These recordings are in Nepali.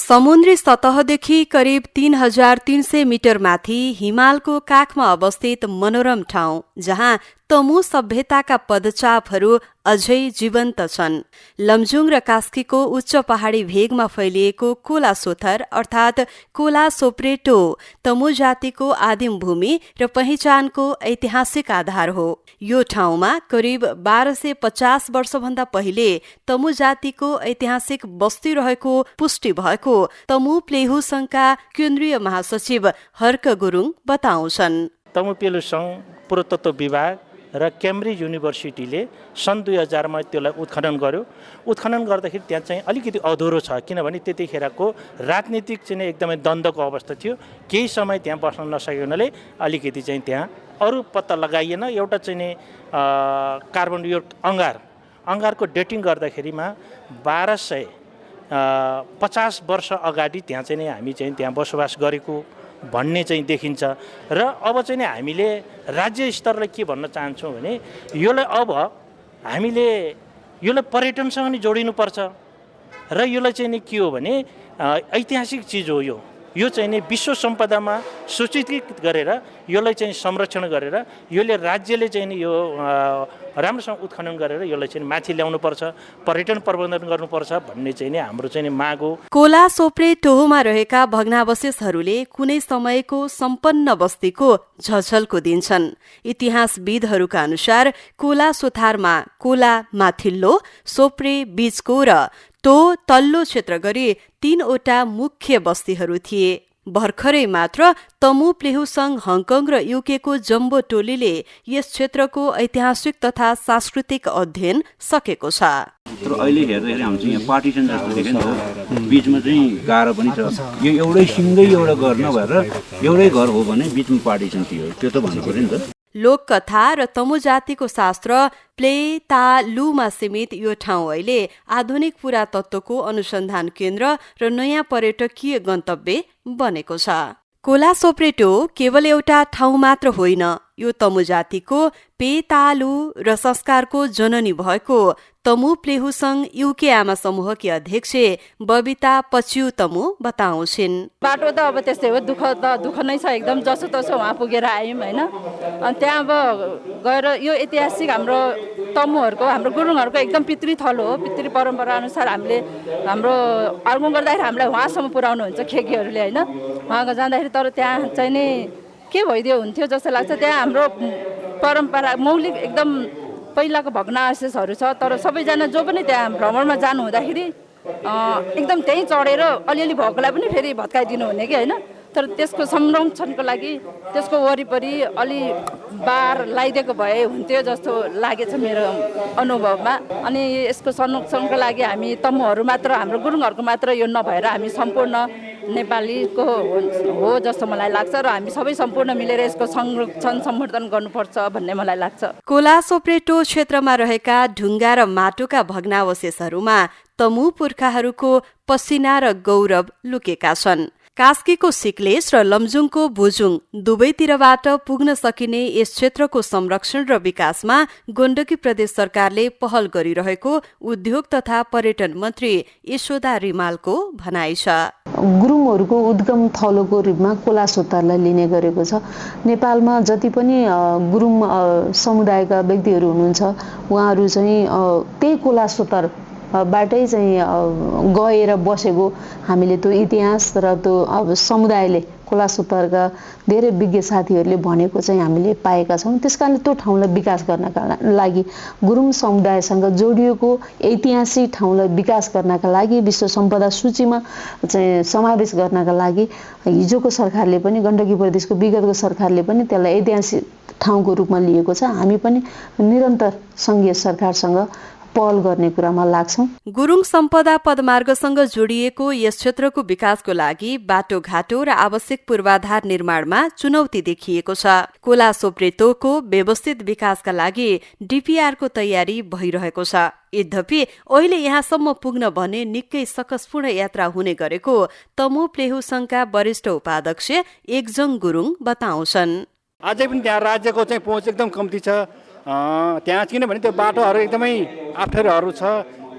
समुद्री सतहदेखि करिब 3,300 मिटर माथि हिमालको काखमा अवस्थित मनोरम ठाउँ जहाँ तमु सभ्यताका पदचापहरू अझै जीवन्त छन्। लमजुङ र कास्कीको उच्च पहाडी भेगमा फैलिएको कोला सोथर अर्थात् कोला सोप्रेटो तमु जातिको आदिम भूमि र पहिचानको ऐतिहासिक आधार हो। यो ठाउँमा करिब 1250 वर्षभन्दा पहिले तमु जातिको ऐतिहासिक बस्ती रहेको पुष्टि भएको तमु प्लेहु संघका केन्द्रीय महासचिव हर्क गुरुङ बताउँछन्। तमु प्लेहु संघ पुरातत्व विभाग र क्याम्ब्रिज युनिभर्सिटीले सन् 2000 मा त्यसलाई उत्खनन गर्यो। उत्खनन गर्दाखेरि त्यहाँ चाहिँ अलिकति अधुरो छ, किनभने त्यतिखेरको राजनीतिक चाहिँ एकदमै द्वन्द्वको अवस्था थियो। केही समय त्यहाँ बस्न नसकेको हुनाले अलिकति चाहिँ त्यहाँ अरू पत्ता लगाइएन। एउटा चाहिँ नि कार्बन अङ्गारको डेटिङ गर्दाखेरिमा 1250 वर्ष अगाडि त्यहाँ चाहिँ नि हामी चाहिँ त्यहाँ बसोबास गरेको भन्ने चाहिँ देखिन्छ। र अब चाहिँ नि हामीले राज्य स्तरलाई के भन्न चाहन्छौँ भने यसलाई अब हामीले यसलाई पर्यटनसँग नि जोडिनुपर्छ र यसलाई चाहिँ नि के हो भने ऐतिहासिक चिज हो। यो चाहिँ नि विश्व सम्पदामा सूचीकृत गरेर यसलाई चाहिँ संरक्षण गरेर यसले राज्यले चाहिँ नि यो राम्रोसँग उत्खनन गरेर यसलाई चाहिँ माथि ल्याउनुपर्छ, पर्यटन प्रबन्धन गर्नुपर्छ भन्ने चाहिँ नि हाम्रो चाहिँ माग हो। कोला सोप्रेटोमा रहेका भग्नावशेषहरूले कुनै समयको सम्पन्न बस्तीको झलझलको दिन्छन्। इतिहासविदहरूका अनुसार कोला सोथारमा कोला माथिल्लो, सोप्रे बीचको र टो तल्लो क्षेत्र गरी 3वटा मुख्य बस्तीहरू थिए। भर्खरै मात्र तमु प्लेहु संघ हङकङ र युकेको जम्बो टोलीले यस क्षेत्रको ऐतिहासिक तथा सांस्कृतिक अध्ययन सकेको छ। तर अहिले हेर्दाखेरि हाम्रो चाहिँ यहाँ पार्टिसन जस्तो देख्यो नि त, बीचमा चाहिँ गाह्रो पनि छ। यो एउटै सिङ्गै एउटा घर नभएर एउटै घर हो भने बीचमा पार्टिसन थियो, त्यो त भन्नु पर्यो नि त। लोककथा र तमु जातिको शास्त्र प्लेतालुमा सीमित यो ठाउँ अहिले आधुनिक पुरातत्वको अनुसन्धान केन्द्र र नयाँ पर्यटकीय गन्तव्य बनेको छ। कोला सोप्रेटो केवल एउटा ठाउँ मात्र होइन, यो तमु जातिको पेतालु र संस्कारको जननी भएको तमु प्लेहु संघ युके आमा समूहकी अध्यक्ष बबिता पच्यु तमु बताउँछिन्। बाटो त अब त्यस्तै हो, दुःख नै छ एकदम। जसो तसो वहाँ पुगेर आयौँ होइन। अनि त्यहाँ अब गएर यो ऐतिहासिक हाम्रो तमुहरूको, हाम्रो गुरुङहरूको एकदम पितृ थलो हो। पितृ परम्परा अनुसार हामीले हाम्रो अर्गुङ गर्दाखेरि हामीलाई वहाँसम्म पुर्याउनु हुन्छ खेकीहरूले होइन। वहाँ जाँदाखेरि तर त्यहाँ चाहिँ नि के भइदियो हुन्थ्यो जस्तो लाग्छ। त्यहाँ हाम्रो परम्परा मौलिक एकदम पहिलाको भग्नावशेषहरू छ। तर सबैजना जो पनि त्यहाँ भ्रमणमा जानु हुँदाखेरि एकदम त्यहीँ चढेर अलिअलि भएकोलाई पनि फेरि भत्काइदिनु हुने कि होइन। तर त्यसको संरक्षणको लागि त्यसको वरिपरि अलि बार लगाइदिएको भए हुन्थ्यो जस्तो लागेछ मेरो अनुभवमा। अनि यसको संरक्षणको लागि हामी तमुहरू मात्र, हाम्रो गुरुङहरूको मात्र यो नभएर हामी सम्पूर्ण नेपालीको हो जस्तो मलाई लाग्छ र हामी सबै सम्पूर्ण मिलेर यसको संरक्षण सम्वर्धन गर्नुपर्छ भन्ने मलाई लाग्छ। कोला सोप्रेटो क्षेत्रमा रहेका ढुङ्गा र माटोका भग्नावशेषहरूमा तमु पुर्खाहरूको पसिना र गौरव लुकेका छन्। कास्कीको सिक्लेश र लमजुङको भुजुङ दुवैतिरबाट पुग्न सकिने यस क्षेत्रको संरक्षण र विकासमा गण्डकी प्रदेश सरकारले पहल गरिरहेको उद्योग तथा पर्यटन मन्त्री यशोदा रिमालको भनाइ छ। गुरुङहरूको उद्गम थलोको रूपमा कोला सोतारलाई लिने गरेको छ। नेपालमा जति पनि गुरुङ समुदायका व्यक्तिहरू हुनुहुन्छ उहाँहरू चाहिँ त्यही कोला सोतार बाटै चाहिँ गएर बसेको हामीले त्यो इतिहास र त्यो अब समुदायले कोला सोतारका धेरै विज्ञ साथीहरूले भनेको चाहिँ हामीले पाएका छौँ। त्यसकारणले त्यो ठाउँलाई विकास गर्नका लागि गुरुङ समुदायसँग जोडिएको ऐतिहासिक ठाउँलाई विकास गर्नका लागि विश्व सम्पदा सूचीमा चाहिँ समावेश गर्नका लागि हिजोको सरकारले पनि, गण्डकी प्रदेशको विगतको सरकारले पनि त्यसलाई ऐतिहासिक ठाउँको रूपमा लिएको छ। हामी पनि निरन्तर सङ्घीय सरकारसँग पहल गर्ने कुरामा लाग्छौं। गुरुङ सम्पदा पदमार्गसँग जोडिएको यस क्षेत्रको विकासको लागि बाटोघाटो र आवश्यक पूर्वाधार निर्माणमा चुनौती देखिएको छ। कोला सोप्रेटोको व्यवस्थित विकासका लागि डीपीआरको तयारी भइरहेको छ। यद्यपि अहिले यहाँसम्म पुग्न भने निकै सकसपूर्ण यात्रा हुने गरेको तमु प्लेहु संघका वरिष्ठ उपाध्यक्ष एकजङ गुरुङ बताउँछन्। अझै पनि त्यहाँ राज्यको चाहिँ पहुँच एकदम कम्ती छ। त्यहाँ किनभने त्यो बाटोहरू एकदमै अप्ठ्यारोहरू छ।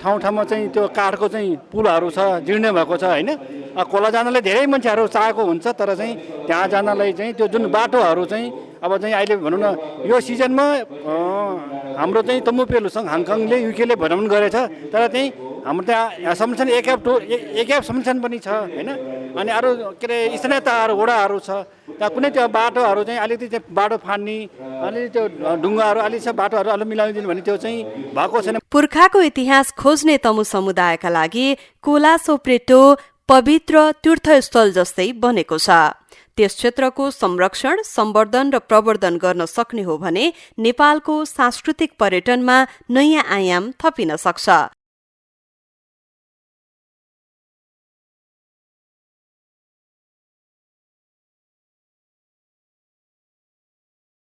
ठाउँ ठाउँमा चाहिँ त्यो काठको चाहिँ पुलहरू छ, जीर्ण भएको छ होइन। खोला जानलाई धेरै मान्छेहरू चाहेको हुन्छ, तर चाहिँ त्यहाँ जानलाई चाहिँ त्यो जुन बाटोहरू चाहिँ अब चाहिँ अहिले भनौँ न यो सिजनमा हाम्रो चाहिँ तमुपेलु सङ्घ हाङकङले युकेले भ्रमण गरेछ, तर चाहिँ हाम्रो त्यहाँ सम्झन एक सम्झन पनि छ होइन। अनि अरू के अरे स्थानीय तहहरू वडाहरू छ, त्यहाँ कुनै त्यो बाटोहरू चाहिँ अलिकति चाहिँ बाटो फान्ने, अलिकति त्यो ढुङ्गाहरू अलिक बाटोहरू अलि मिलाइदिनु भने त्यो चाहिँ भएको छैन। पुर्खाको इतिहास खोज्ने तमु समुदायका लागि कोलासोप्रेटो पवित्र तीर्थस्थल जस्तै बनेको छ। त्यस क्षेत्रको संरक्षण, सम्वर्धन र प्रवर्धन गर्न सक्ने हो भने नेपालको सांस्कृतिक पर्यटनमा नयाँ आयाम थपिन सक्छ।